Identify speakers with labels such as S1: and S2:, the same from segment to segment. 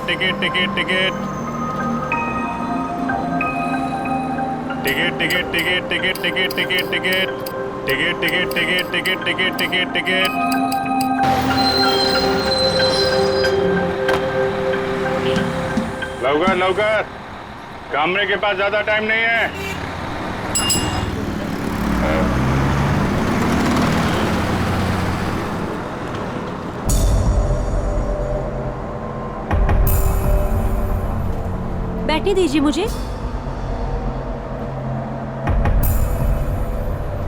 S1: Ticket ticket ticket ticket ticket ticket ticket ticket ticket ticket ticket ticket ticket ticket ticket ticket ticket ticket लवकर लवकर, कमरे के पास ज्यादा time नहीं है।
S2: बैठने दीजिए मुझे।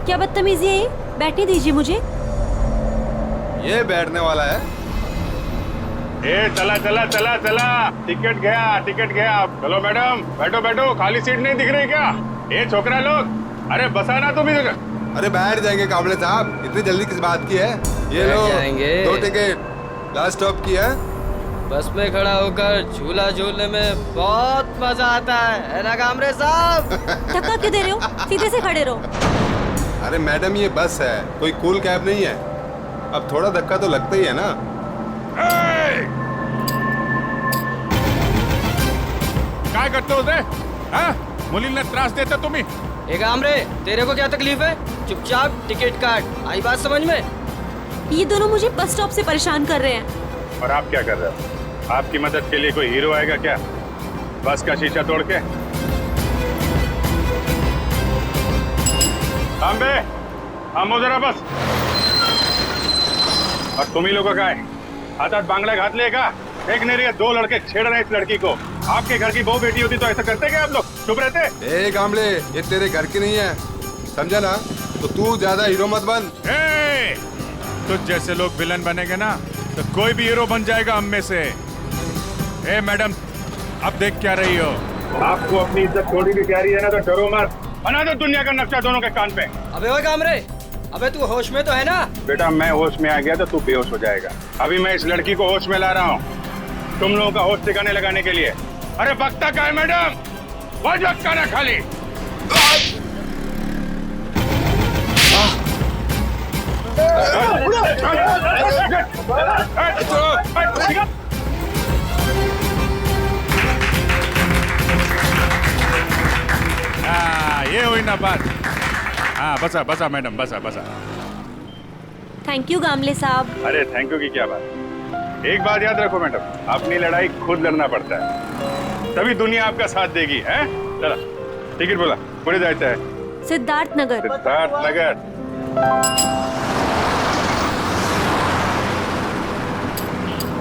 S2: क्या बदतमीजी है ये? बैठने दीजिए मुझे।
S3: ये बैठने वाला है?
S1: ए चला चला चला चला, टिकट गया टिकट गया। चलो मैडम बैठो बैठो, खाली सीट नहीं दिख रही क्या? ए छोकरा लोग, अरे बसाना तुम इधर।
S3: अरे बैठ जाएंगे काबले साहब, इतनी जल्दी किस बात की है? ये लो दो टिकट, लास्ट स्टॉप की है।
S4: बस में खड़ा होकर झूला झूलने में बहुत मजा आता है ना कामरे साहब?
S2: धक्का क्यों दे रहे हो? सीधे से खड़े रहो।
S3: अरे मैडम ये बस है, कोई कूल कैब नहीं है। अब थोड़ा धक्का तो लगता ही है ना।
S1: काय करते हो रे? मुलींना त्रास देता तुम्ही?
S4: ए कामरे, तेरे को क्या तकलीफ है? चुपचाप टिकट काट। आई बात समझ में?
S2: ये दोनों मुझे बस स्टॉप से परेशान कर रहे हैं।
S1: और आप क्या कर रहे हो? आपकी मदद के लिए कोई हीरो आएगा क्या? बस का शीशा तोड़ के। थांबे, थांबो जरा बस। और तुम ही लोगों का है? हाथात बांगड़ा घातले का? देख नहीं रही है, दो लड़के छेड़ रहे हैं इस लड़की को। आपके घर की बहू बेटी होती तो ऐसा करते क्या आप लोग? चुप रहते?
S3: ए कामले, ये तेरे घर की नहीं है, समझा ना? तो तू ज्यादा हीरो मत बन।
S1: तुझ जैसे लोग विलन बनेंगे ना तो कोई भी हीरो बन जाएगा हम में से। ए मैडम, अब देख क्या रही हो? आपको अपनी इज्जत थोड़ी भी प्यारी है ना तो डरो मत। बना दो दुनिया का नक्शा दोनों के कान पे।
S4: अबे ओए कामरे, अबे तू होश में तो है ना?
S1: बेटा मैं होश में आ गया तो तू बेहोश हो जाएगा। अभी मैं इस लड़की को होश में ला रहा हूँ तुम लोगों का होश ठिकाने लगाने के लिए। अरे बकता का है मैडम, वजह का ना खाली। ये हुई ना बात। हाँ बसा बसा मैडम, बसा बसा।
S2: थैंक यू गामले साहब।
S1: अरे थैंक यू की क्या बात। एक बात याद रखो मैडम, अपनी लड़ाई खुद लड़ना पड़ता है, तभी दुनिया आपका साथ देगी। है चला टिकट बोला, कुठे जायचं है?
S2: Siddharth Nagar.
S1: Siddharth Nagar.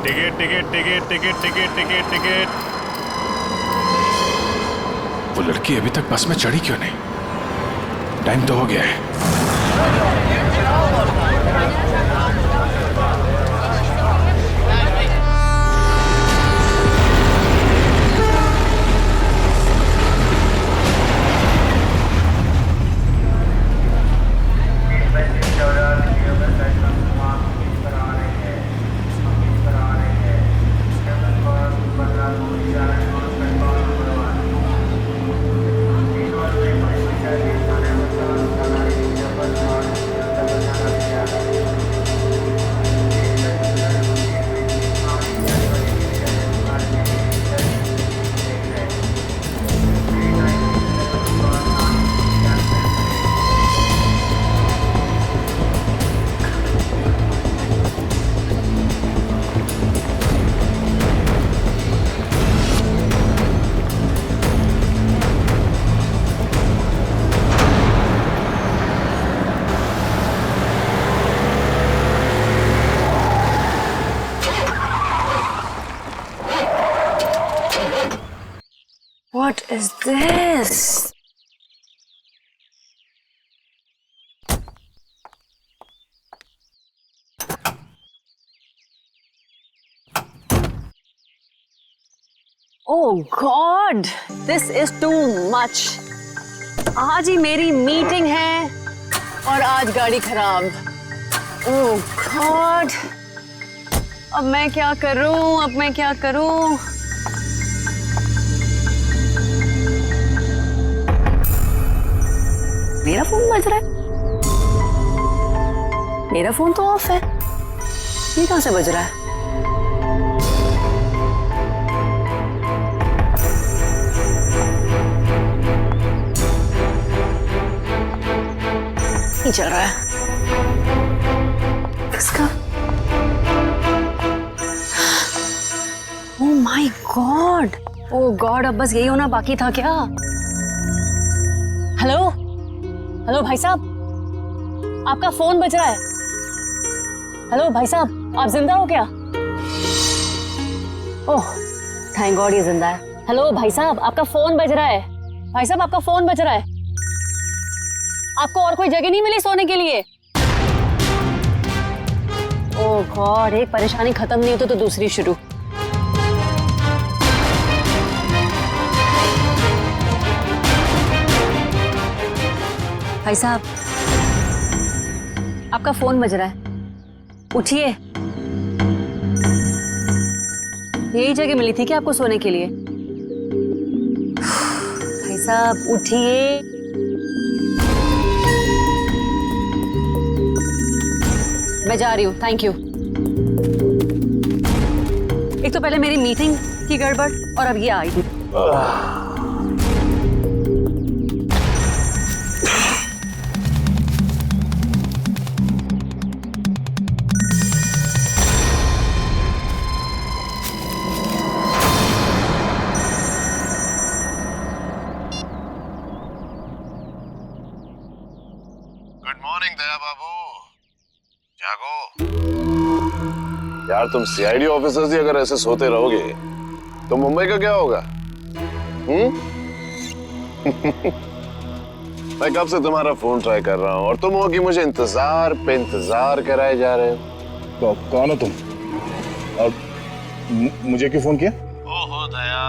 S1: Ticket ticket ticket ticket ticket ticket ticket.
S5: वो लड़की अभी तक बस में चढ़ी क्यों नहीं? टाइम तो हो गया है।
S6: What is this? Oh God, this is too much. आज ही मेरी मीटिंग है और आज गाड़ी खराब। Oh God, अब मैं क्या करूं? अब मैं क्या करूं? मेरा फोन बज रहा है। मेरा फोन तो ऑफ है। ये कहां से बज रहा है? नहीं चल रहा है इसका। Oh my God, oh God, अब बस यही होना बाकी था क्या? हेलो हेलो भाई साहब, आपका फोन बज रहा है। हेलो भाई साहब, आप जिंदा हो क्या? ओह थैंक गॉड ये जिंदा है। हेलो भाई साहब, आपका फोन बज रहा है। भाई साहब आपका फोन बज रहा है। आपको और कोई जगह नहीं मिली सोने के लिए? ओह गॉड, एक परेशानी खत्म नहीं होती तो दूसरी शुरू। भाई साहब आपका फोन बज रहा है, उठिए। यही जगह मिली थी क्या आपको सोने के लिए? भाई साहब उठिए। मैं जा रही हूँ, थैंक यू। एक तो पहले मेरी मीटिंग की गड़बड़ और अब ये आई थी।
S7: गुड मॉर्निंग दया बाबू, जागो। यार तुम सीआईडी ऑफिसर्स ही अगर ऐसे सोते रहोगे तो मुंबई का क्या होगा? मैं कब से तुम्हारा फोन ट्राई कर रहा हूं और तुम हो कि मुझे इंतजार पे इंतजार कराए जा रहे हो।
S5: तो कौन हो तुम और मुझे क्यों फोन किया?
S7: ओहो दया,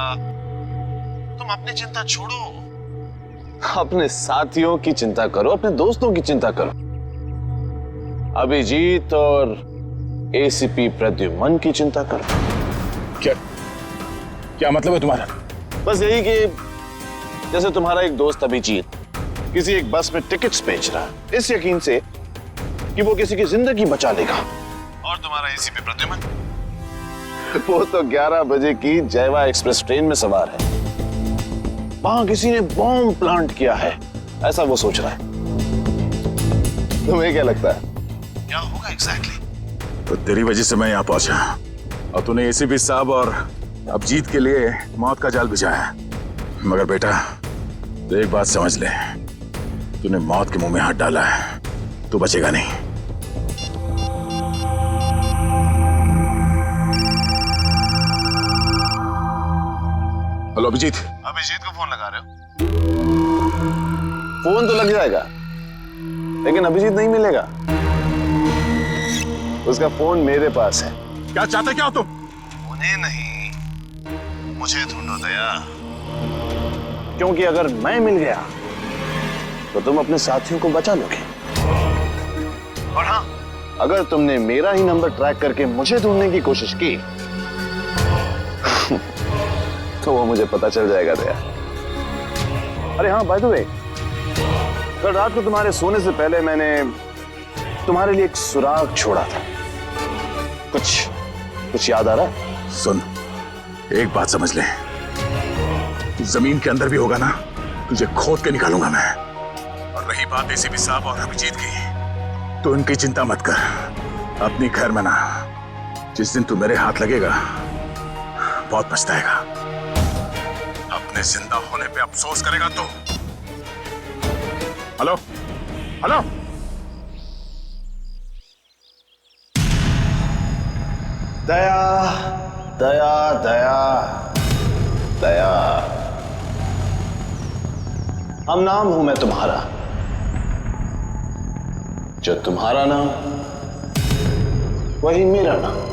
S7: तुम अपनी चिंता छोड़ो, अपने साथियों की चिंता करो, अपने दोस्तों की चिंता करो। अभिजीत और एसीपी प्रद्युमन की चिंता करो।
S5: क्या क्या मतलब है तुम्हारा?
S7: बस यही कि जैसे तुम्हारा एक दोस्त अभिजीत किसी एक बस में टिकट्स बेच रहा है इस यकीन से कि वो किसी की जिंदगी बचा लेगा, और तुम्हारा एसीपी प्रद्युमन वो तो 11 बजे की जयवा एक्सप्रेस ट्रेन में सवार है, वहां किसी ने बॉम्ब प्लांट किया है ऐसा वो सोच रहा है। तुम्हें क्या लगता है क्या होगा एग्जैक्टली?
S5: तो तेरी वजह से मैं यहाँ पहुंचा और तूने एसीपी साहब और अभिजीत के लिए मौत का जाल बिछाया। मगर बेटा तो एक बात समझ ले, तूने मौत के मुंह में हाथ डाला है, तू बचेगा नहीं। हेलो अभिजीत।
S7: अभिजीत को फोन लगा रहे हो? फोन तो लग जाएगा लेकिन अभिजीत नहीं मिलेगा, उसका फोन मेरे पास है।
S5: क्या चाहते क्या हो तुम?
S7: उन्हें नहीं, मुझे ढूंढो दया, क्योंकि अगर मैं मिल गया तो तुम अपने साथियों को बचा लोगे, और हाँ अगर तुमने मेरा ही नंबर ट्रैक करके मुझे ढूंढने की कोशिश की तो वो मुझे पता चल जाएगा दया। अरे हाँ बाय द वे, कल रात को तुम्हारे सोने से पहले मैंने तुम्हारे लिए एक सुराग छोड़ा था, कुछ याद आ रहा है?
S5: सुन, एक बात समझ ले, तू जमीन के अंदर भी होगा ना, तुझे खोद के निकालूंगा मैं। और रही बात एसीपी साहब और अभिजीत की, तो उनकी चिंता मत कर। अपनी खैर में ना, जिस दिन तू मेरे हाथ लगेगा बहुत पछताएगा। अपने जिंदा होने पे अफसोस करेगा तो। हेलो हेलो,
S7: दया दया दया दया, हम नाम हूं मैं तुम्हारा, जो तुम्हारा नाम वही मेरा नाम।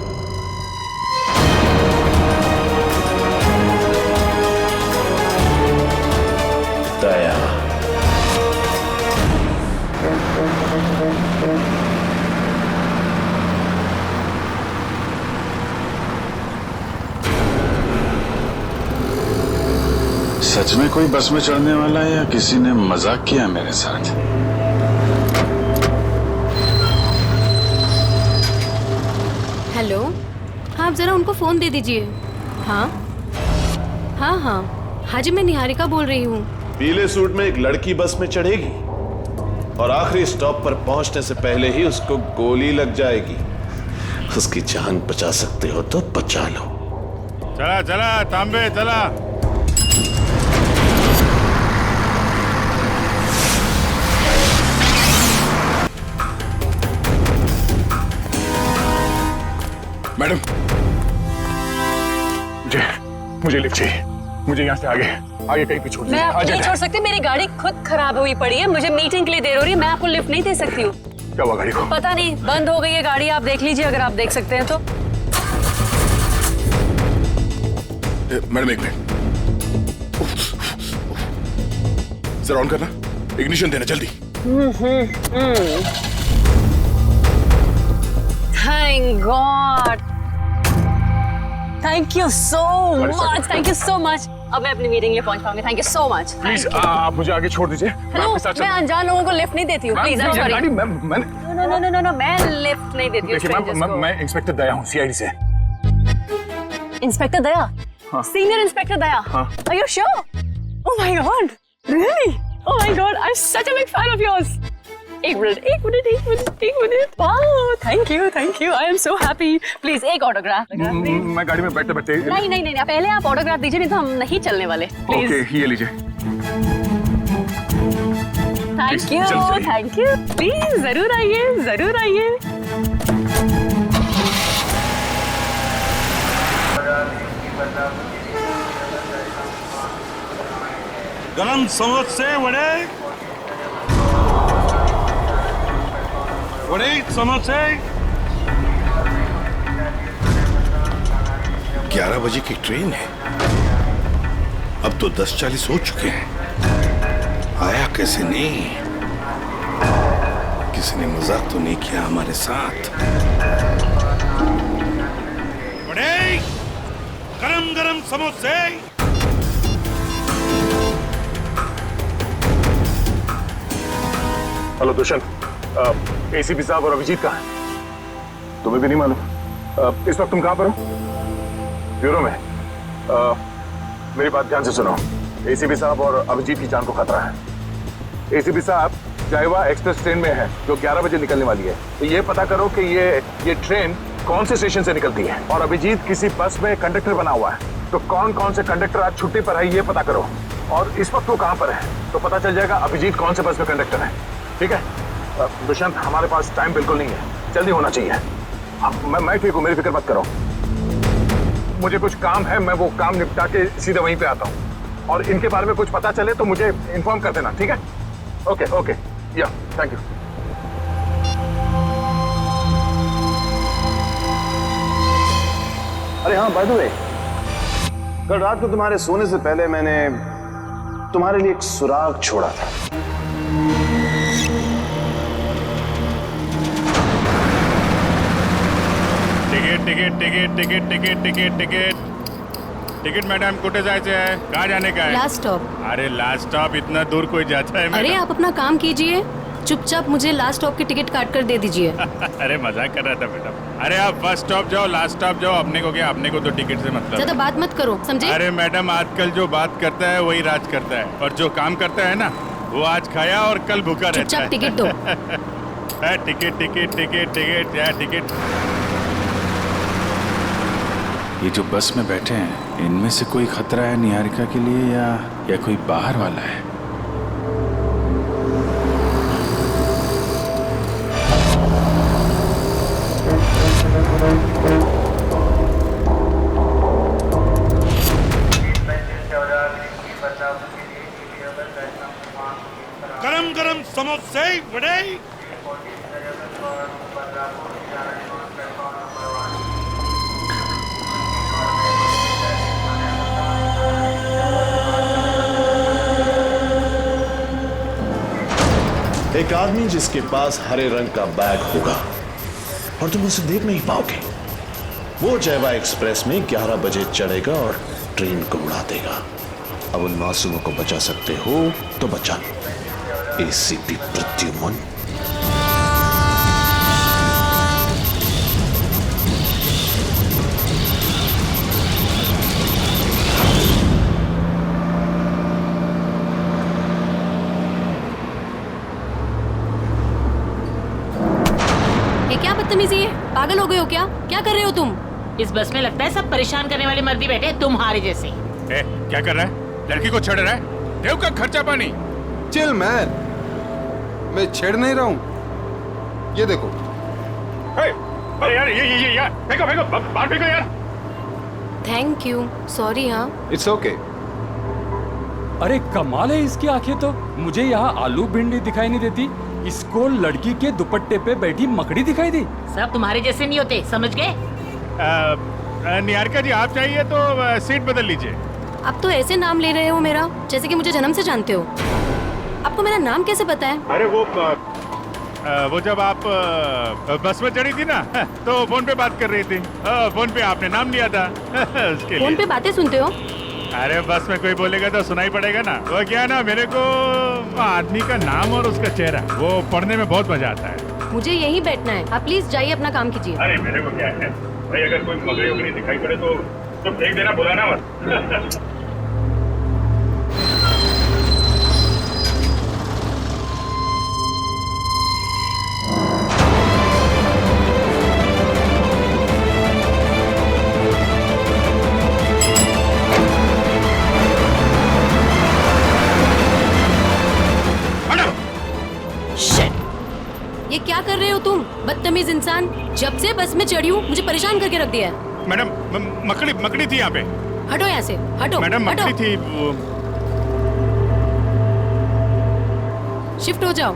S7: दया।
S5: सच में कोई बस में चढ़ने वाला है या किसी ने मजाक किया मेरे साथ?
S2: हेलो, हाँ आप जरा उनको फोन दे दीजिए। हाँ हाँ हाँ हाँ जी, मैं निहारिका बोल रही हूँ।
S7: पीले सूट में एक लड़की बस में चढ़ेगी और आखिरी स्टॉप पर पहुंचने से पहले ही उसको गोली लग जाएगी। उसकी जान बचा सकते हो तो बचा लो।
S1: चला चला तांबे चला।
S5: मैडम, मुझे लिफ्ट चाहिए। मुझे यहाँ से आगे कहीं भी छोड़ दीजिए।
S6: मैं आपको नहीं छोड़ सकती, मेरी गाड़ी खुद खराब हुई पड़ी है, मुझे मीटिंग के लिए देर हो रही है, मैं आपको लिफ्ट नहीं दे सकती हूँ।
S5: क्या हुआ गाड़ी को?
S6: पता नहीं, बंद हो गई है गाड़ी, आप देख लीजिए अगर आप देख सकते हैं तो।
S5: मैडम एक मिनट, जरा ऑन करना, इग्निशन देना जल्दी।
S6: Thank God, thank you so much, thank you so much. अब मैं अपनी मीटिंग लिए पहुंच पाऊंगी। Thank you so much.
S5: Please आप मुझे आगे छोड़ दीजिए।
S6: हेलो, मैं अनजान लोगों को लिफ्ट नहीं देती हूँ, please. I am sorry. No, मैं लिफ्ट नहीं देती हूँ स्ट्रेंजर्स को।
S5: मैं इंस्पेक्टर दया हूँ, सीआईडी से।
S6: इंस्पेक्टर दया?
S5: हाँ।
S6: सीनियर इंस्पेक्टर दया?
S5: हाँ।
S6: Are you sure? Oh my God, really? Oh my God, I'm such a big fan of yours. एक minute. Wow, thank you. I am so happy. Please एक autograph.
S5: मैं गाड़ी में बैठते बैठते।
S6: नहीं, पहले आप ऑटोग्राफ दीजिए, नहीं तो हम नहीं चलने वाले। प्लीज।
S5: ओके, ये लीजिए।
S6: Thank you. प्लीज जरूर आइए।
S1: गरम समोसे वड़े समोसे।
S8: 11 बजे की ट्रेन है, अब तो 10:40 हो चुके हैं। आया कैसे नहीं? किसी ने मजाक तो नहीं किया हमारे साथ?
S1: वड़े गरम गरम समोसे।
S5: हेलो दुष्यंत, एसीपी साहब और अभिजीत कहाँ हैं? तुम्हें भी नहीं मालूम? इस वक्त तुम कहाँ पर हो? ब्यूरो में। मेरी बात ध्यान से सुनो। एसीपी साहब और अभिजीत की जान को खतरा है। एसीपी साहब जायवा एक्सप्रेस ट्रेन में है जो 11 बजे निकलने वाली है। तो ये पता करो कि ये ट्रेन कौन से स्टेशन से निकलती है। और अभिजीत किसी बस में कंडक्टर बना हुआ है, तो कौन से कंडक्टर आज छुट्टी पर है ये पता करो। और इस वक्त वो कहाँ पर है तो पता चल जाएगा अभिजीत कौन से बस में कंडक्टर है। ठीक है दुष्यंत, हमारे पास टाइम बिल्कुल नहीं है, जल्दी होना चाहिए। मैं ठीक हूँ, मेरी फिक्र मत करो। मुझे कुछ काम है, मैं वो काम निपटा के सीधे वहीं पे आता हूँ। और इनके बारे में कुछ पता चले तो मुझे इन्फॉर्म कर देना, ठीक है? ओके, या थैंक यू।
S7: अरे हाँ, बाय द वे, कल रात को तुम्हारे सोने से पहले मैंने तुम्हारे लिए एक सुराग छोड़ा था।
S1: टिकट मैडम, कुठे जायचे आहे? कहाँ जाने का है?
S2: Last stop.
S1: अरे लास्ट स्टॉप इतना दूर कोई जाता है
S2: अरे
S1: मैडम?
S2: आप अपना काम कीजिए, चुपचाप मुझे लास्ट स्टॉप की टिकट काट कर दे दीजिए।
S1: अरे मजाक कर रहा था मैडम। अरे आप फर्स्ट स्टॉप जाओ, लास्ट स्टॉप जाओ, अपने को क्या, अपने को तो टिकट से मतलब।
S2: ज्यादा बात मत करो, समझे?
S1: अरे मैडम, आजकल जो बात करता है वही राज करता है, और जो काम करता है ना वो आज खाया और कल भूखा रहता है।
S2: चुपचाप टिकट दो।
S1: टिकट।
S9: ये जो बस में बैठे हैं, इनमें से कोई खतरा है निहारिका के लिए या कोई बाहर वाला है?
S1: गरम गरम समोसे वड़े।
S7: एक आदमी जिसके पास हरे रंग का बैग होगा और तुम उसे देख नहीं पाओगे, वो जयवा एक्सप्रेस में 11 बजे चढ़ेगा और ट्रेन को उड़ा देगा। अब उन मासूमों को बचा सकते हो तो बचा लो। एसीपी प्रद्युमन।
S2: बदतमीजी है? पागल हो गए हो क्या? क्या कर रहे हो तुम?
S10: इस बस में लगता है सब परेशान करने वाले मर्दी बैठे हैं तुम्हारे जैसे।
S1: क्या कर रहा है? लड़की को छेड़ रहा है? देव का खर्चा पानी।
S3: चिल मैन, मैं छेड़ नहीं रहा हूँ। ये देखो।
S1: अरे यार ये यार फेंको बाहर फेंको यार।
S2: Thank you, sorry. हाँ,
S3: इट्स ओके।
S11: अरे कमाल है इसकी आंखें तो। मुझे यहाँ आलू भिंडी दिखाई नहीं देती, इसको लड़की के दुपट्टे पे बैठी मकड़ी दिखाई दी।
S10: सब तुम्हारे जैसे नहीं होते, समझ गए?
S1: निहारिका जी, आप चाहिए तो सीट बदल लीजिए।
S2: अब तो ऐसे नाम ले रहे हो मेरा जैसे कि मुझे जन्म से जानते हो। आपको मेरा नाम कैसे पता है?
S1: अरे वो जब आप बस में चढ़ी थी ना, तो फोन पे बात कर रही थी। फोन पे आपने नाम लिया था उसके
S2: फोन
S1: लिए।
S2: पे बातें सुनते हो?
S1: अरे बस में कोई बोलेगा तो सुनाई पड़ेगा ना। वो क्या ना, मेरे को आदमी का नाम और उसका चेहरा वो पढ़ने में बहुत मजा आता है।
S2: मुझे यहीं बैठना है, आप प्लीज जाइए, अपना काम कीजिए।
S1: अरे मेरे को क्या है भाई, अगर कोई मगरी उगरी दिखाई पड़े तो फेंक देना, बुलाना मत।
S2: ये क्या कर रहे हो तुम, बदतमीज इंसान? जब से बस में चढ़ी हूँ मुझे परेशान करके रख दिया है।
S1: मैडम, मकड़ी थी यहाँ पे।
S2: हटो यहाँ से, हटो।
S1: मैडम,
S2: हटो।
S1: मकड़ी थी वो।
S2: शिफ्ट हो जाओ।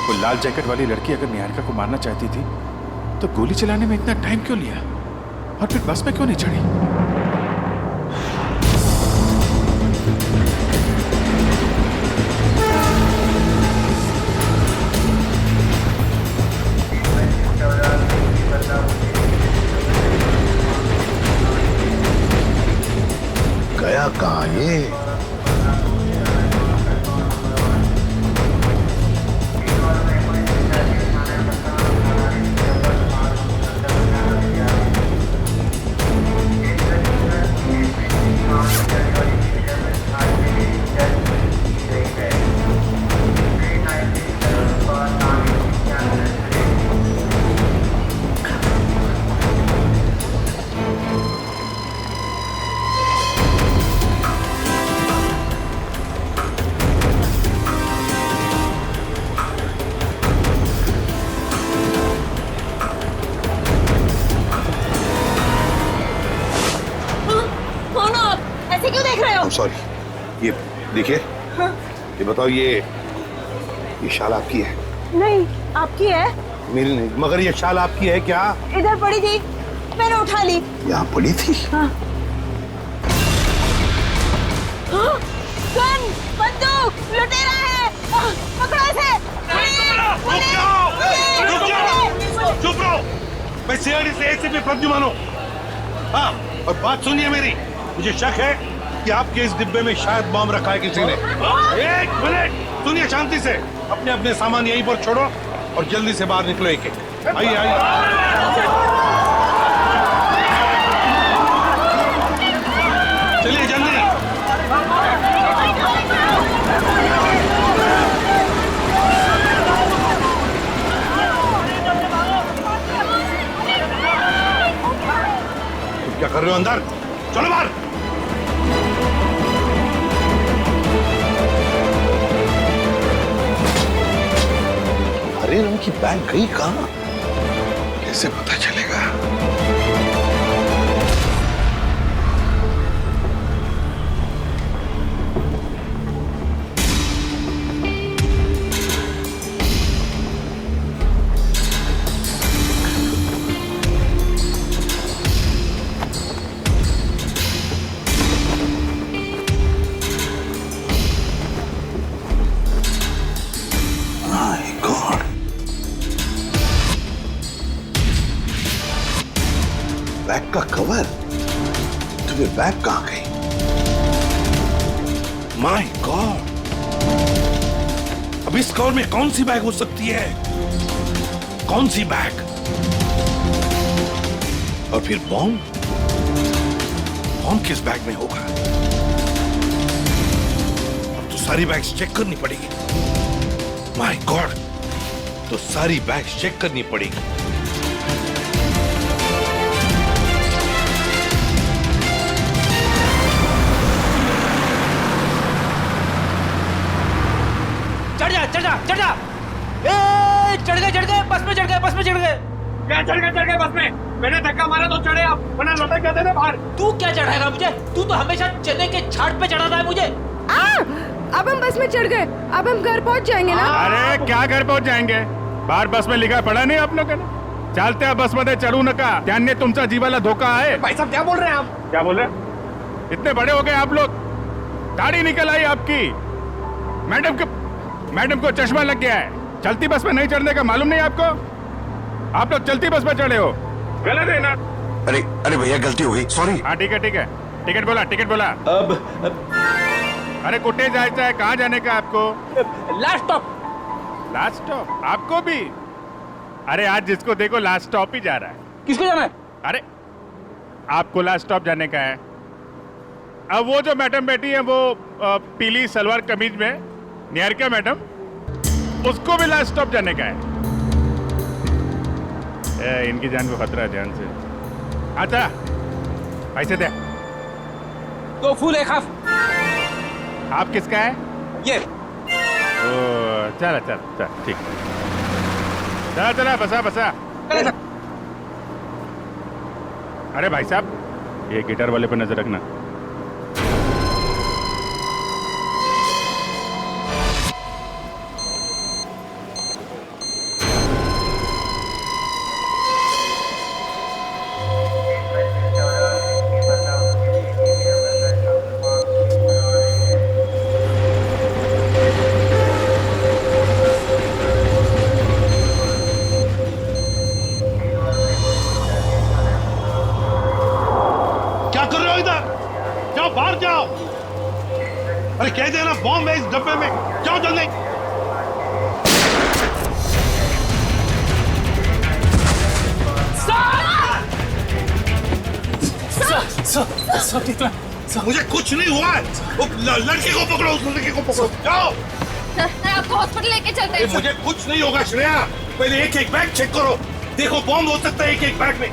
S9: वो लाल जैकेट वाली लड़की अगर निहारिका को मारना चाहती थी तो गोली चलाने में इतना टाइम क्यों लिया, और फिर बस में क्यों नहीं चढ़ी?
S7: गया कहाँ ये? सॉरी, ये देखिए। ये बताओ, ये शाल आपकी है?
S6: नहीं, आपकी है?
S7: मेरी नहीं, मगर ये शाल आपकी है क्या?
S6: इधर पड़ी थी, मैंने उठा ली।
S7: यहाँ पड़ी थी?
S6: हाँ। गन, बंदूक, लुटेरा है, पकड़ो इसे।
S8: चुप रहो, मैं सीआईडी से एसीपी प्रद्युमन हूँ। हाँ, और बात सुनिए मेरी, मुझे शक है कि आपके इस डिब्बे में शायद बम रखा है किसी ने। एक मिनट सुनिए शांति से, अपने अपने सामान यहीं पर छोड़ो और जल्दी से बाहर निकलो। एक एक आइए आइए। चलिए जल्दी। तुम क्या कर रहे हो अंदर? चलो बाहर। हरे रंग की बैग गई कहाँ? कैसे पता चलेगा? बैग का कवर? तुम्हें बैग कहाँ गई? My God! अब इस कवर में कौन सी बैग हो सकती है? कौन सी बैग? और फिर बॉम्ब? बॉम्ब किस बैग में होगा? अब तो सारी बैग्स चेक करनी पड़ेगी। My God! तो सारी बैग्स चेक करनी पड़ेगी।
S12: चढ़ जा ए चढ़ गए बस में चढ़ गए
S13: क्या चढ़ गए बस में? मैंने धक्का मारा तो चढ़े आप, वरना लौटे कहते थे बाहर।
S12: तू क्या चढ़ाएगा मुझे? तू तो हमेशा चने के छाट पे चढ़ाता है मुझे।
S14: अब हम बस में चढ़ गए, अब हम घर पहुंच जाएंगे ना?
S1: अरे क्या घर पहुंच जाएंगे? बाहर बस में लिखा पड़ा नहीं आप लोगों ने? चालते बस मध्ये चढ़ू नका, त्यांनी तुमचा जीवाला धोका है।
S13: भाई साहब क्या बोल रहे हैं आप?
S1: क्या बोल रहे? इतने बड़े हो गए आप लोग, दाढ़ी निकल आई आपकी। मैडम को चश्मा लग गया है, चलती बस में नहीं चढ़ने का मालूम नहीं आपको? आप लोग चलती बस में चढ़े हो, गलत है ना?
S7: अरे भैया गलती हो गई, सॉरी।
S1: हाँ ठीक है टिकट बोला।
S12: अब
S1: अरे कुटे जायचं है, कहाँ जाने का आपको?
S12: लास्ट
S1: स्टॉप आपको भी? अरे आज जिसको देखो लास्ट स्टॉप ही जा रहा है।
S12: किसको जाना है?
S1: अरे आपको लास्ट स्टॉप जाने का है। अब वो जो मैडम बैठी है वो पीली सलवार कमीज में, निहारिका मैडम, उसको भी लास्ट स्टॉप जाने का है। इनकी जान को खतरा है, ध्यान से। अच्छा पैसे दे।
S12: 2 फूल 1 हाफ।
S1: आप किसका है?
S12: ये।
S1: चला ठीक। चला बसा। अरे भाई साहब, ये गिटार वाले पर नजर रखना।
S8: अरे कह देना बॉम्ब है इस डब्बे में, जाओ जल्दी। मुझे कुछ नहीं हुआ है। वो लड़के को पकड़ो, उस लड़के को पकड़ो, जाओ।
S14: आपको हॉस्पिटल लेके चलते हैं।
S8: मुझे कुछ नहीं होगा श्रेया, पहले एक बैग चेक करो, देखो बॉम्ब हो सकता है एक बैग में।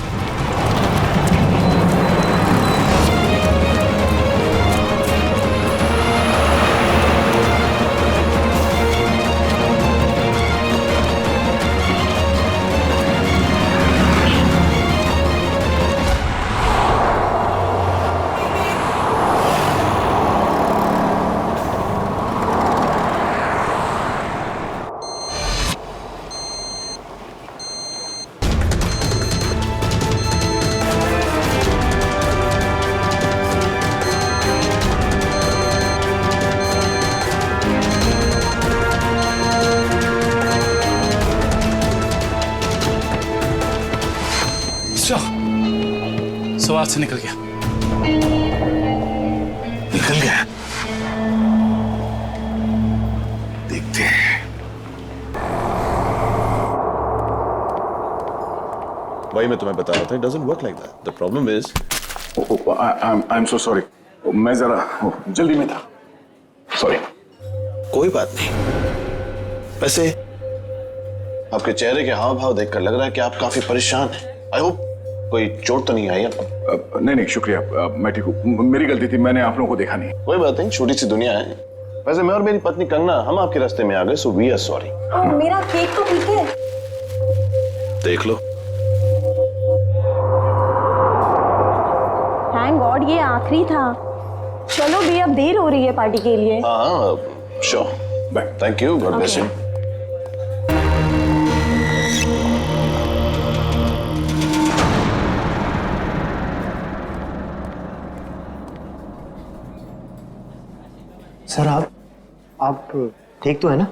S9: सवाल से निकल गया।
S7: देखते हैं। भाई मैं तुम्हें बता रहा था, it doesn't work like that. The problem is,
S5: I'm so sorry. मैं जरा जल्दी में था, सॉरी।
S7: कोई बात नहीं। वैसे आपके चेहरे के हाव भाव देखकर लग रहा है कि आप काफी परेशान हैं। आई होप कोई चोट तो नहीं आई आपको?
S5: नहीं शुक्रिया, मैं ठीक हूँ। मेरी गलती थी, मैंने आप लोगों को देखा नहीं।
S7: कोई बात नहीं, छोटी सी दुनिया है। वैसे मैं और मेरी पत्नी कंगना, हम आपके रास्ते में आ गए, सो वी आर सॉरी।
S6: मेरा केक तो ठीक है।
S7: देख लो।
S6: थैंक गॉड ये आखिरी था। चलो भी, अब देर हो रही है पार्टी के लिए।
S7: हाँ sure, bye. Thank you, God bless you.
S15: Sir आप ठीक तो है ना?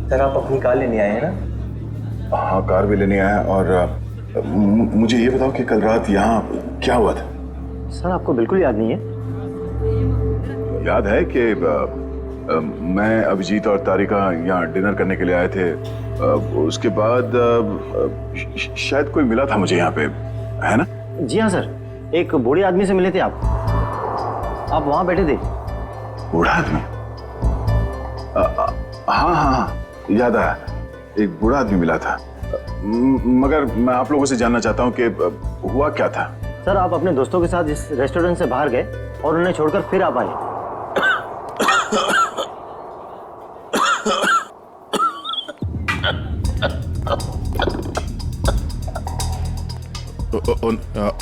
S15: सर आप अपनी कार लेने आए हैं ना?
S5: हाँ कार भी लेने आया। और मुझे ये बताओ कि कल रात यहाँ क्या हुआ था?
S15: सर आपको बिल्कुल याद नहीं है?
S5: याद है कि मैं, अभिजीत और तारिका यहाँ डिनर करने के लिए आए थे। उसके बाद शायद कोई मिला था मुझे यहाँ पे, है ना?
S15: जी हाँ सर, एक बूढ़े आदमी से मिले थे आप वहाँ बैठे थे।
S5: बूढ़ा आदमी? हाँ, याद आया। एक बूढ़ा आदमी मिला था, मगर मैं आप लोगों से जानना चाहता हूँ कि हुआ क्या था।
S15: सर, आप अपने दोस्तों के साथ इस रेस्टोरेंट से बाहर गए और उन्हें छोड़कर फिर आप आए।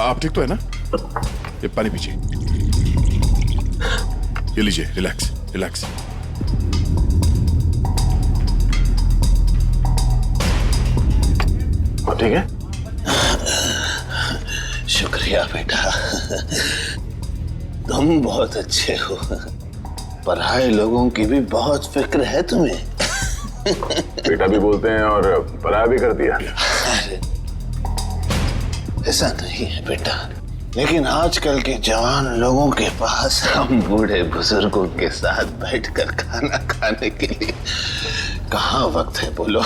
S5: आप ठीक तो है ना? ये पानी पीजिए, ये लीजिए, रिलैक्स रिलैक्स। ठीक है?
S7: शुक्रिया बेटा, तुम बहुत अच्छे हो। पराये लोगों की भी बहुत फिक्र है तुम्हें।
S5: बेटा भी बोलते हैं और पराया भी कर दिया।
S7: अरे ऐसा नहीं है बेटा, लेकिन आजकल के जवान लोगों के पास हम बूढ़े बुजुर्गों के साथ बैठकर खाना खाने के लिए कहाँ वक्त है बोलो।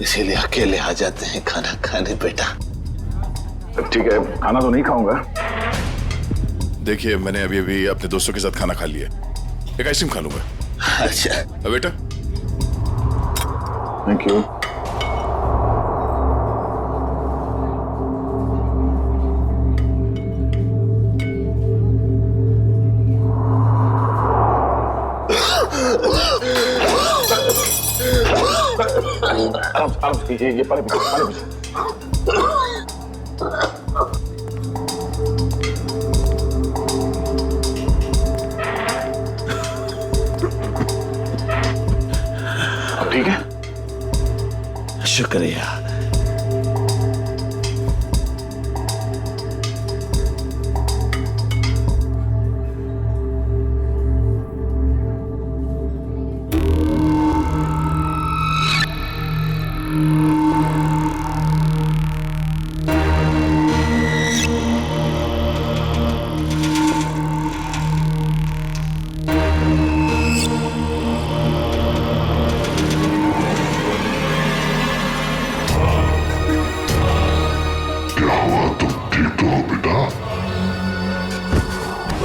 S7: इसीलिए अकेले आ जाते हैं खाना खाने बेटा।
S5: ठीक है, खाना तो नहीं खाऊंगा। देखिए, मैंने अभी अभी अपने दोस्तों के साथ खाना खा लिया, एक आइसक्रीम खा लूंगा।
S7: अच्छा
S5: बेटा, थैंक यू। आराम से कीजिए, ये पानी पीजिए। अब ठीक है?
S7: शुक्रिया।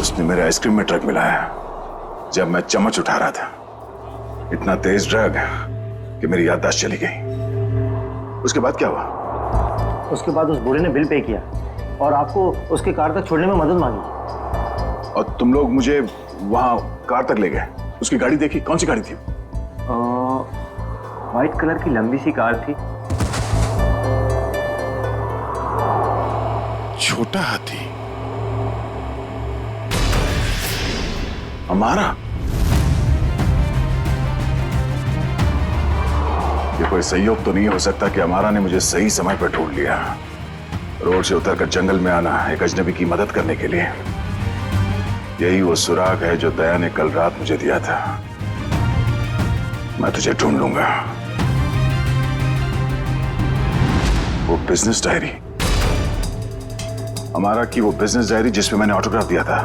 S5: उसने मेरे आइसक्रीम में ड्रग मिलाया जब मैं चम्मच उठा रहा था। इतना तेज ड्रग कि मेरी याददाश्त चली गई। उसके बाद क्या हुआ?
S15: उसके बाद उस बूढ़े ने बिल पे किया और आपको उसके कार तक छोड़ने में मदद मांगी।
S5: और तुम लोग मुझे वहां कार तक ले गए। उसकी गाड़ी देखी? कौन सी गाड़ी थी?
S15: व्हाइट कलर की लंबी सी कार थी।
S5: छोटा हाथी हमारा? ये कोई संयोग तो नहीं हो सकता कि हमारा ने मुझे सही समय पर ढूंढ लिया। रोड से उतरकर जंगल में आना एक अजनबी की मदद करने के लिए, यही वो सुराग है जो दया ने कल रात मुझे दिया था। मैं तुझे ढूंढ लूंगा। वो बिजनेस डायरी, हमारा की वो बिजनेस डायरी जिसमें मैंने ऑटोग्राफ दिया था।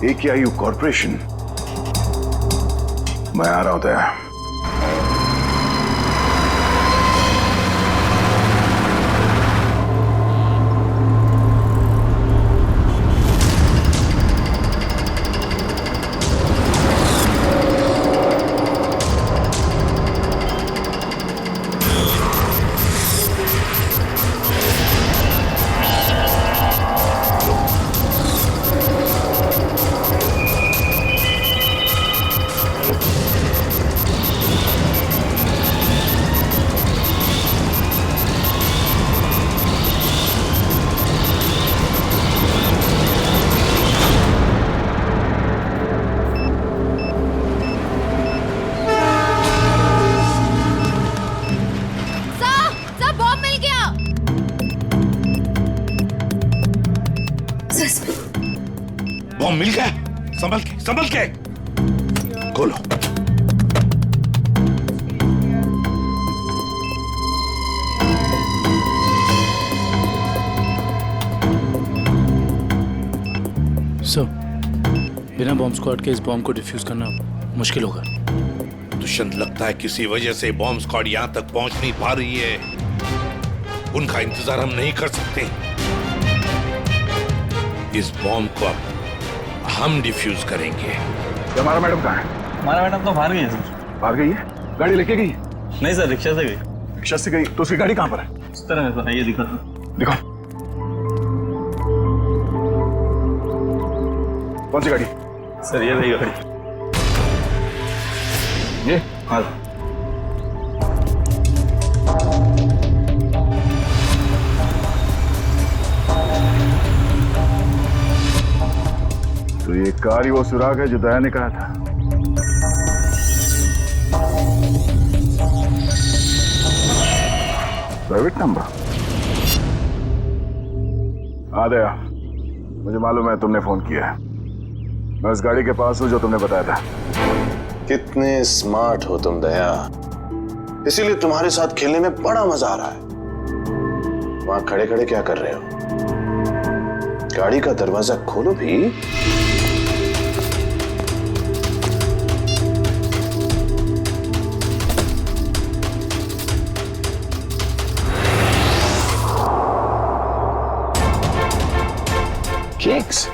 S5: AKIU corporation. मैं आ रहा हूं दया।
S8: बॉम्ब मिल गया। संभल के खोलो।
S16: सर, बिना बॉम्ब स्क्वाड के इस बॉम्ब को डिफ्यूज करना मुश्किल होगा।
S8: दुष्यंत, लगता है किसी वजह से बॉम्ब स्क्वाड यहाँ तक पहुंच नहीं पा रही है। उनका इंतजार हम नहीं कर सकते। इस बॉम्ब को अब हम डिफ्यूज करेंगे।
S5: हमारा मैडम कहाँ है?
S15: हमारा मैडम तो बाहर गई है सर।
S5: बाहर गई है? गाड़ी लेके गई?
S15: नहीं सर, रिक्शा से गई।
S5: रिक्शा से गई? तो उसकी गाड़ी कहाँ पर है?
S15: इस तरह है सर, ये दिखा।
S5: दिखाओ। कौन सी गाड़ी?
S15: सर ये रही गाड़ी।
S5: ये?
S15: हाँ।
S5: तो ये कार ही वो सुराग है जो दया ने कहा था। Private number? हाँ दया, मुझे मालूम है तुमने फोन किया है। मैं उस गाड़ी के पास हूं जो तुमने बताया था।
S7: कितने स्मार्ट हो तुम दया, इसीलिए तुम्हारे साथ खेलने में बड़ा मजा आ रहा है। वहां खड़े खड़े क्या कर रहे हो? गाड़ी का दरवाजा खोलो भी। केक्स?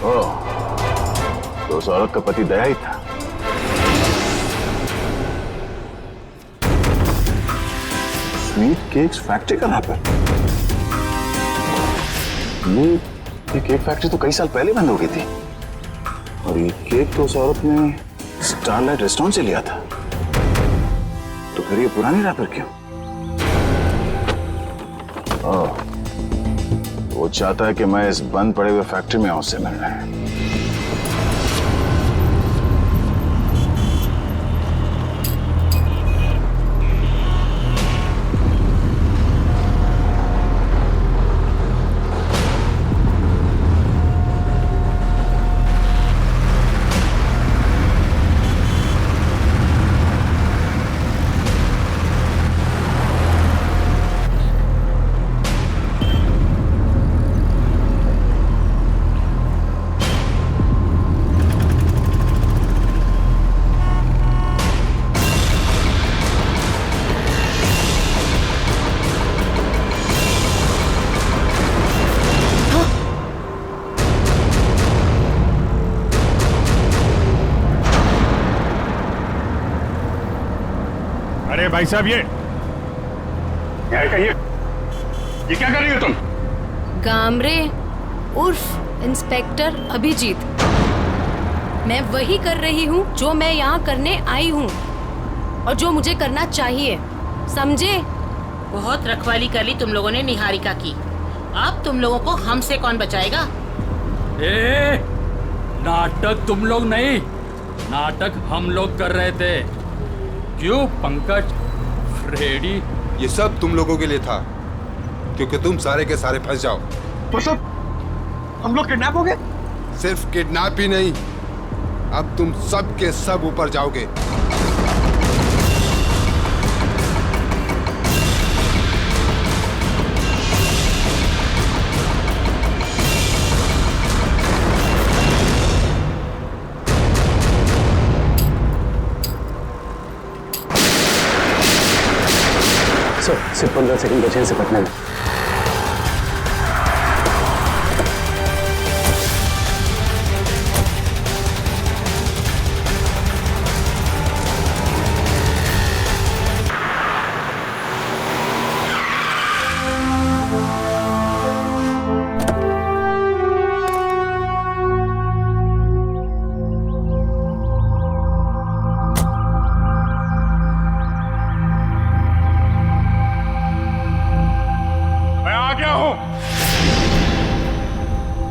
S5: ओह, तो उस औरत का पति दया ही था।
S7: स्वीट केक्स फैक्ट्री का नाम है? ये केक फैक्ट्री तो कई साल पहले बंद हो गई थी, और ये केक तो उस औरत ने स्टारलाइट रेस्टोरेंट से लिया था। तो फिर ये पुरानी रैपर क्यों? ओह, वो चाहता है कि मैं इस बंद पड़े हुए फैक्ट्री में आऊं उससे मिलने।
S1: अरे भाई साहब, ये क्या कर रही हो तुम?
S2: गामरे उर्फ इंस्पेक्टर अभिजीत, मैं वही कर रही हूँ जो मैं यहाँ करने आई हूँ और जो मुझे करना चाहिए, समझे?
S10: बहुत रखवाली कर ली तुम लोगों ने निहारिका की। अब तुम लोगों को हमसे कौन बचाएगा?
S11: ए, नाटक तुम लोग नहीं, नाटक हम लोग कर रहे थे। क्यों पंकज, फ्रेडी?
S3: ये सब तुम लोगों के लिए था, क्योंकि तुम सारे के सारे फंस जाओ।
S13: तो सब हम लोग किडनैप हो गए?
S3: सिर्फ किडनैप ही नहीं, अब तुम सब के सब ऊपर जाओगे।
S15: सिर्फ 15 सेकंड बचे से पटना में।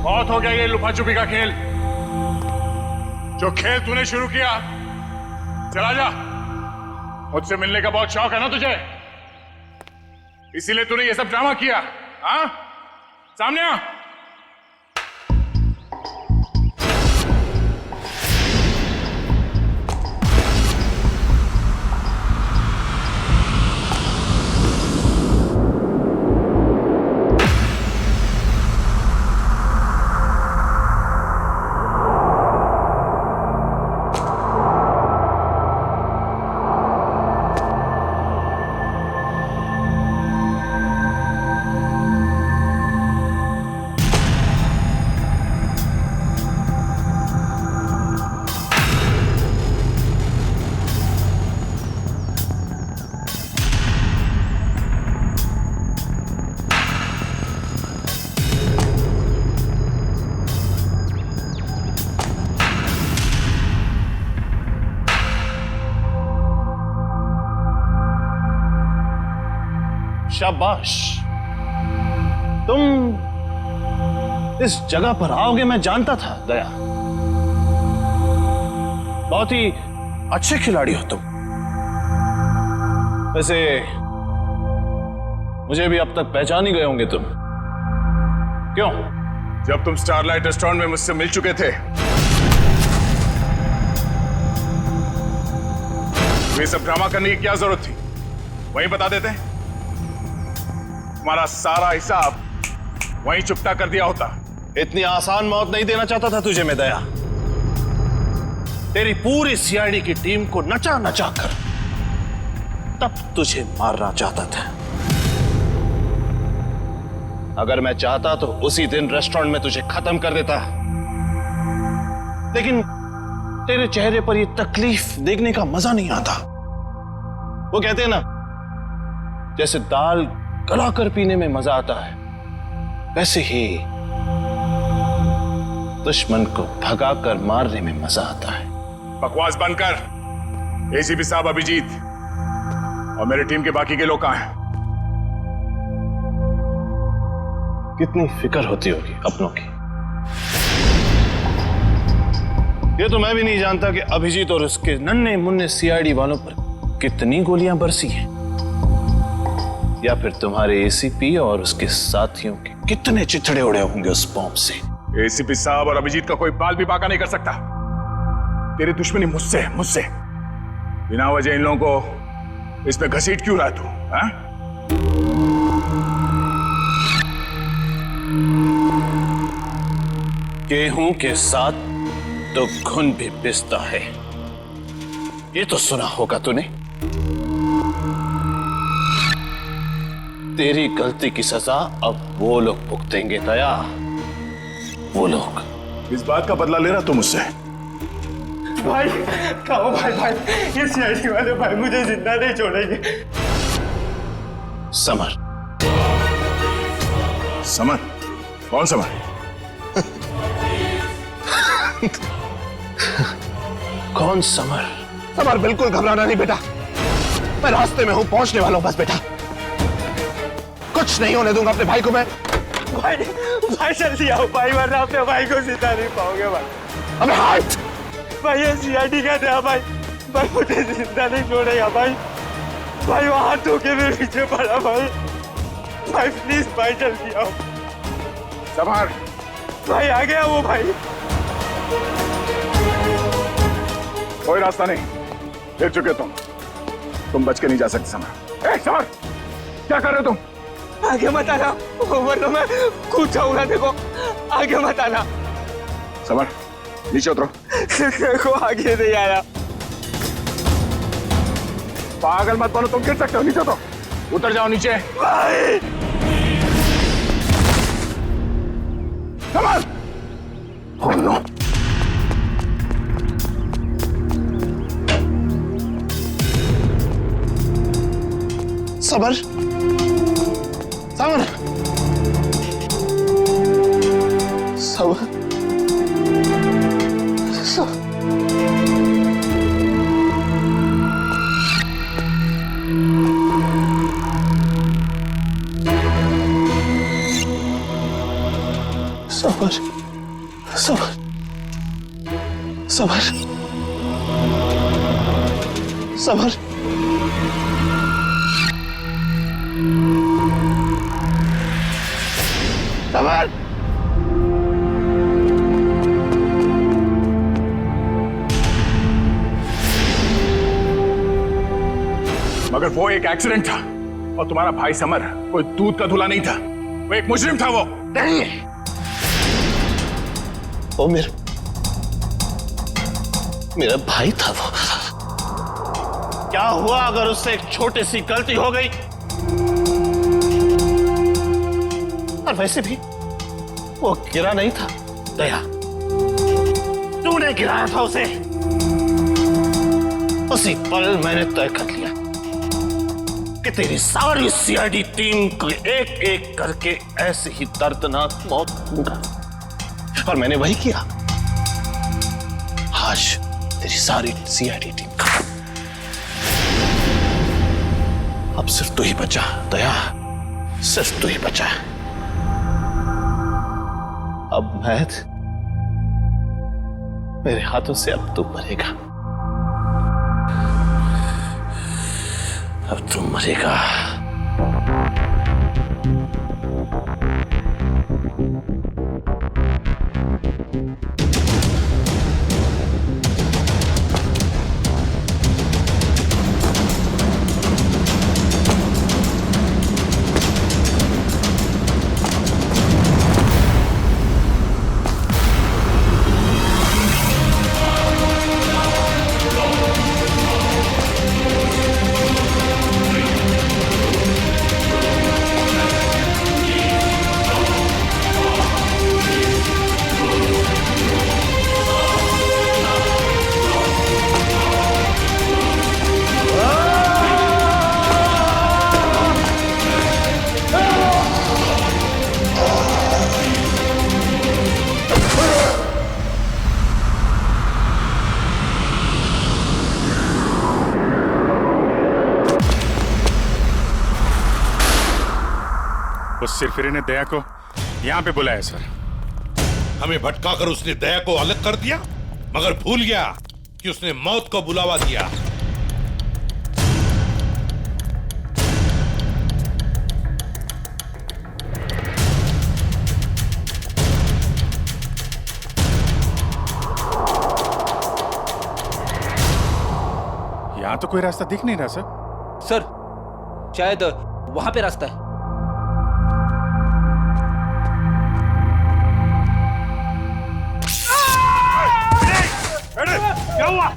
S1: बहुत हो गया ये लुका छुपी का खेल। जो खेल तूने शुरू किया, चला जा। मुझसे मिलने का बहुत शौक है ना तुझे, इसीलिए तूने ये सब ड्रामा किया। हाँ, सामने आ।
S7: शाबाश। तुम इस जगह पर आओगे मैं जानता था दया। बहुत ही अच्छे खिलाड़ी हो तुम। वैसे मुझे भी अब तक पहचान ही गए होंगे तुम। क्यों?
S5: जब तुम स्टारलाइट रेस्टोरेंट में मुझसे मिल चुके थे, ये सब ड्रामा करने की क्या जरूरत थी? वहीं बता देते। तुम्हारा सारा हिसाब वहीं चुकता कर दिया होता।
S7: इतनी आसान मौत नहीं देना चाहता था तुझे मैं दया। तेरी पूरी सीआईडी की टीम को नचा नचा कर तब तुझे मारना चाहता था। अगर मैं चाहता तो उसी दिन रेस्टोरेंट में तुझे खत्म कर देता, लेकिन तेरे चेहरे पर यह तकलीफ देखने का मजा नहीं आता। वो कहते हैं ना, जैसे दाल गलाकर पीने में मजा आता है, वैसे ही दुश्मन को भगाकर मारने में मजा आता है।
S5: बकवास बंद कर। एसीपी साहब अभिजीत और मेरी टीम के बाकी के लोग कहां हैं?
S7: कितनी फिक्र होती होगी अपनों की। ये तो मैं भी नहीं जानता कि अभिजीत और उसके नन्हे मुन्ने सीआईडी वालों पर कितनी गोलियां बरसी हैं, या फिर तुम्हारे एसीपी और उसके साथियों के कितने चिथड़े उड़े होंगे उस बॉम्ब से।
S5: एसीपी साहब और अभिजीत का कोई बाल भी बाका नहीं कर सकता। तेरी दुश्मनी मुझसे मुझसे बिना वजह इन लोगों को इसमें घसीट क्यों रहा तू?
S7: गेहूं के साथ तो घुन भी पिसता है, ये तो सुना होगा तूने। तेरी गलती की सजा अब वो लोग भुगतेंगे दया, वो लोग।
S5: इस बात का बदला ले रहा तू मुझसे?
S13: भाई कहो भाई, ये सीआईडी वाले भाई मुझे जिंदा नहीं छोड़ेंगे।
S7: समर।
S5: समर? कौन समर?
S7: कौन समर? समर, बिल्कुल घबराना नहीं बेटा, मैं रास्ते में हूं, पहुंचने वाला हूं बस बेटा। कुछ नहीं होने दूंगा अपने भाई को मैं।
S13: भाई जल्दी आओ भाई, वरना अपने भाई को जिंदा नहीं पाओगे भाई।
S7: अबे हाथ!
S13: भाई ये सीआईडी का था भाई मुझे जिंदा नहीं छोड़ेगा भाई। भाई वो हाथ धोके मेरे पीछे पड़ा भाई प्लीज भाई जल्दी आओ।
S5: समर!
S13: भाई आ गया वो भाई।
S5: कोई रास्ता नहीं, गिर चुके तुम बच के नहीं जा सकते समर। समर, क्या कर रहे हो तुम?
S13: आगे मत आना, वरना मैं कूद जाऊंगा। देखो आगे मत आना।
S5: समर नीचे उतरो।
S13: देखो आगे नहीं आया।
S5: पागल मत बनो, तुम गिर सकते हो। नीचे उतर जाओ नीचे।
S13: भाई
S5: summer! Oh no!
S7: Summer! Summer! Summer! Summer! Summer! Summer! Summer! Summer!
S5: मगर वो एक एक्सीडेंट था और तुम्हारा भाई समर कोई दूध का धुला नहीं था, वो एक मुजरिम था। वो
S7: नहीं, वो मेरा भाई था। वो क्या हुआ अगर उससे एक छोटी सी गलती हो गई? और वैसे भी वो गिरा नहीं था दया, तूने गिराया था उसे। उसी पल मैंने तय कर लिया कि तेरी सारी सीआईडी टीम को एक एक करके ऐसे ही दर्दनाक मौत दूंगा, और मैंने वही किया। आज तेरी सारी सीआईडी टीम खत्म। अब सिर्फ तू ही बचा दया। सिर्फ तू ही बचा है। अब महद मेरे हाथों से अब तू मरेगा, अब तू मरेगा।
S1: उस सिरफिरे ने दया को यहाँ पे बुलाया सर।
S8: हमें भटकाकर उसने दया को अलग कर दिया, मगर भूल गया कि उसने मौत को बुलावा दिया।
S1: यहाँ तो कोई रास्ता दिख नहीं रहा सर।
S12: सर शायद वहां पे रास्ता है।
S8: क्या हुआ?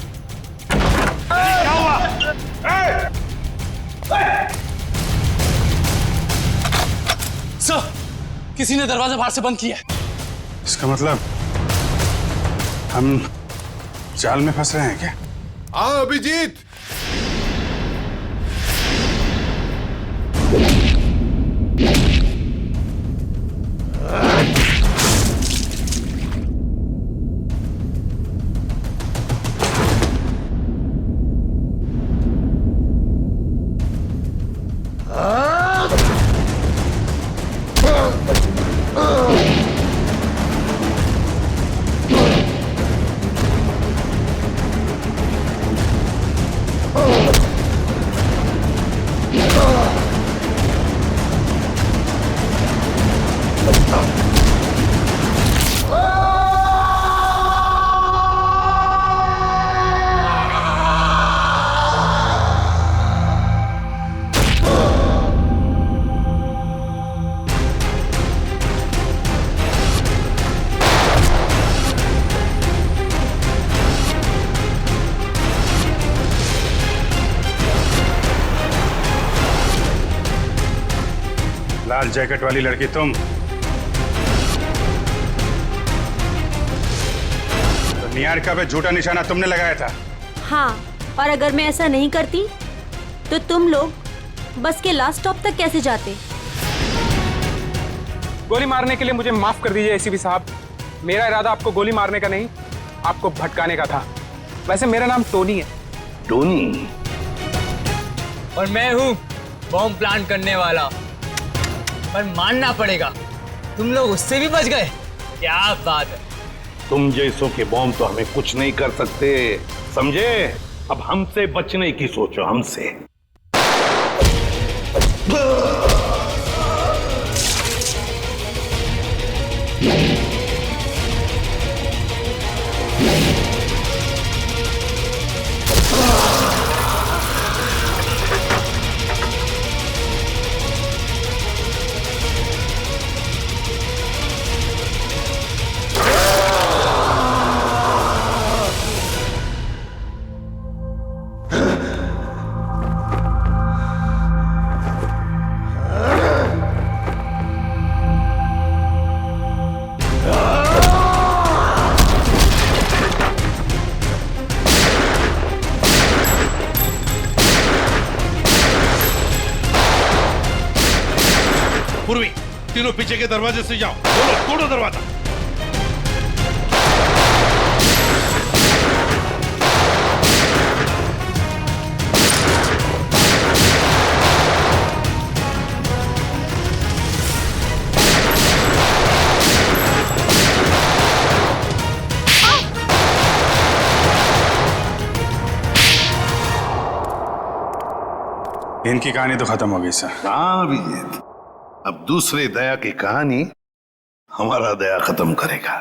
S8: क्या हुआ?
S16: सर, किसी ने दरवाजा बाहर से बंद किया है।
S9: इसका मतलब हम जाल में फंस रहे हैं क्या?
S3: आओ अभिजीत।
S9: लाल जैकेट वाली लड़की तुम? तो निहारिका पे झूठा निशाना तुमने लगाया था?
S17: हाँ, और अगर मैं ऐसा नहीं करती तो तुम लोग बस के लास्ट स्टॉप तक कैसे जाते?
S18: गोली मारने के लिए मुझे माफ कर दीजिए एसीपी साहब। मेरा इरादा आपको गोली मारने का नहीं, आपको भटकाने का था। वैसे मेरा नाम टोनी है।
S7: टोनी?
S4: और मैं हूँ बॉम्ब प्लांट करने वाला। पर मानना पड़ेगा, तुम लोग उससे भी बच गए। क्या बात है।
S8: तुम जैसों के बॉम्ब तो हमें कुछ नहीं कर सकते, समझे? अब हमसे बचने की सोचो, हमसे। पूर्वी, तीनों पीछे के दरवाजे से जाओ। तोड़ो दरवाजा। इनकी कहानी तो खत्म हो गई सर। हाँ अभिजीत, अब दूसरे दया की कहानी हमारा दया खत्म करेगा।